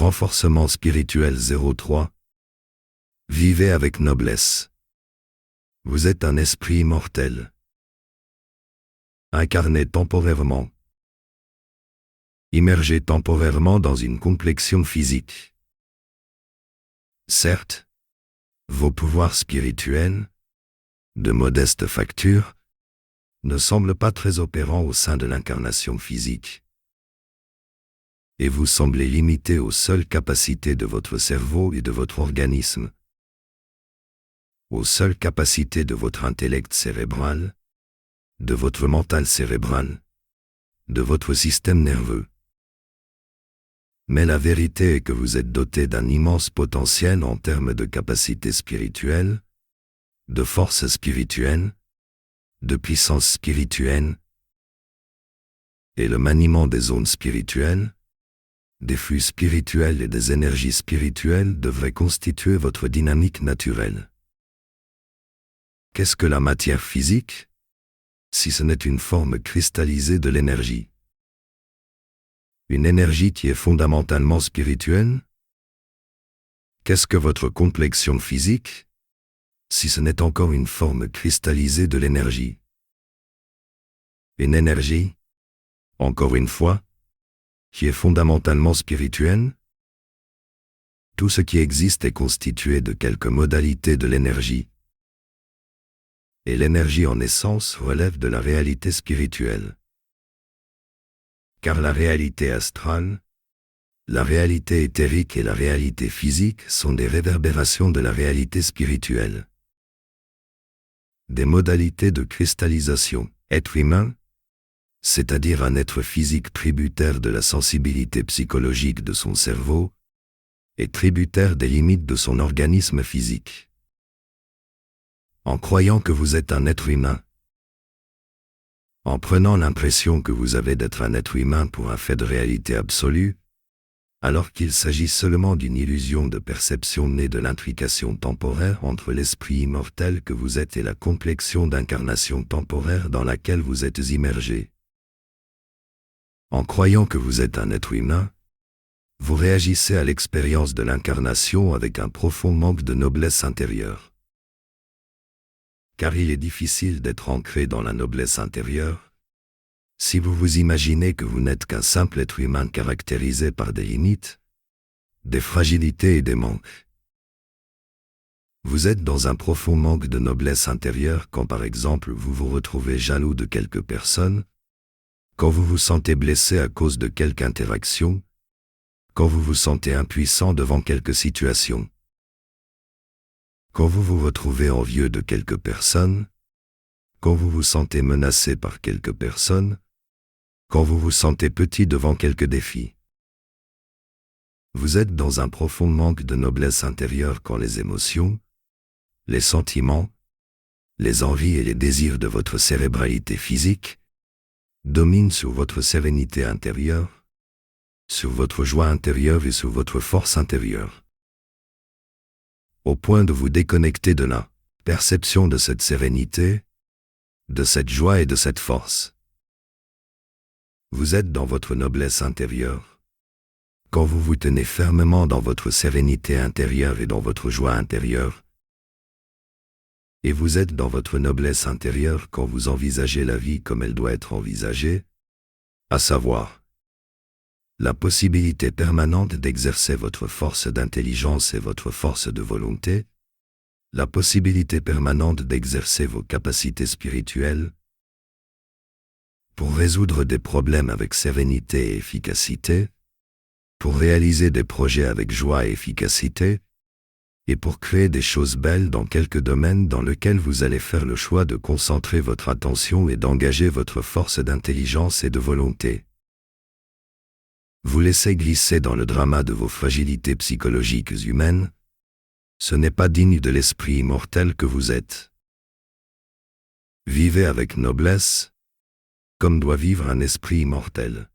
Renforcement spirituel 03. Vivez avec noblesse. Vous êtes un esprit immortel. Incarné temporairement. Immergé temporairement dans une complexion physique. Certes, vos pouvoirs spirituels, de modeste facture, ne semblent pas très opérants au sein de l'incarnation physique. Et vous semblez limité aux seules capacités de votre cerveau et de votre organisme, aux seules capacités de votre intellect cérébral, de votre mental cérébral, de votre système nerveux. Mais la vérité est que vous êtes doté d'un immense potentiel en termes de capacités spirituelles, de force spirituelle, de puissance spirituelle, et le maniement des ondes spirituelles, des flux spirituels et des énergies spirituelles devrait constituer votre dynamique naturelle. Qu'est-ce que la matière physique, si ce n'est une forme cristallisée de l'énergie? Une énergie qui est fondamentalement spirituelle? Qu'est-ce que votre complexion physique, si ce n'est encore une forme cristallisée de l'énergie? Une énergie, encore une fois, qui est fondamentalement spirituelle? Tout ce qui existe est constitué de quelques modalités de l'énergie. Et l'énergie en essence relève de la réalité spirituelle. Car la réalité astrale, la réalité éthérique et la réalité physique sont des réverbérations de la réalité spirituelle. Des modalités de cristallisation. Être humain, c'est-à-dire un être physique tributaire de la sensibilité psychologique de son cerveau, et tributaire des limites de son organisme physique. En croyant que vous êtes un être humain, en prenant l'impression que vous avez d'être un être humain pour un fait de réalité absolue, alors qu'il s'agit seulement d'une illusion de perception née de l'intrication temporaire entre l'esprit immortel que vous êtes et la complexion d'incarnation temporaire dans laquelle vous êtes immergé. En croyant que vous êtes un être humain, vous réagissez à l'expérience de l'incarnation avec un profond manque de noblesse intérieure. Car il est difficile d'être ancré dans la noblesse intérieure, si vous vous imaginez que vous n'êtes qu'un simple être humain caractérisé par des limites, des fragilités et des manques. Vous êtes dans un profond manque de noblesse intérieure quand par exemple vous vous retrouvez jaloux de quelque personne, quand vous vous sentez blessé à cause de quelque interaction, quand vous vous sentez impuissant devant quelque situation. Quand vous vous retrouvez envieux de quelque personne, quand vous vous sentez menacé par quelque personne, quand vous vous sentez petit devant quelque défi. Vous êtes dans un profond manque de noblesse intérieure quand les émotions, les sentiments, les envies et les désirs de votre cérébralité physique dominent sur votre sérénité intérieure, sur votre joie intérieure et sur votre force intérieure. Au point de vous déconnecter de la perception de cette sérénité, de cette joie et de cette force. Vous êtes dans votre noblesse intérieure, quand vous vous tenez fermement dans votre sérénité intérieure et dans votre joie intérieure, et vous êtes dans votre noblesse intérieure quand vous envisagez la vie comme elle doit être envisagée, à savoir la possibilité permanente d'exercer votre force d'intelligence et votre force de volonté, la possibilité permanente d'exercer vos capacités spirituelles, pour résoudre des problèmes avec sérénité et efficacité, pour réaliser des projets avec joie et efficacité, et pour créer des choses belles dans quelques domaines dans lesquels vous allez faire le choix de concentrer votre attention et d'engager votre force d'intelligence et de volonté. Vous laissez glisser dans le drama de vos fragilités psychologiques humaines, ce n'est pas digne de l'esprit immortel que vous êtes. Vivez avec noblesse, comme doit vivre un esprit immortel.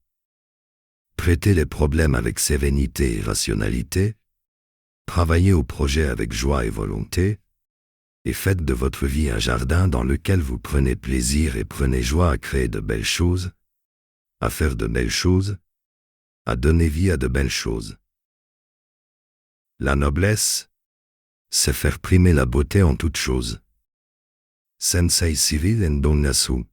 Traitez les problèmes avec sérénité et rationalité, travaillez au projet avec joie et volonté, et faites de votre vie un jardin dans lequel vous prenez plaisir et prenez joie à créer de belles choses, à faire de belles choses, à donner vie à de belles choses. La noblesse, c'est faire primer la beauté en toute chose. Sensei civil en donnasu.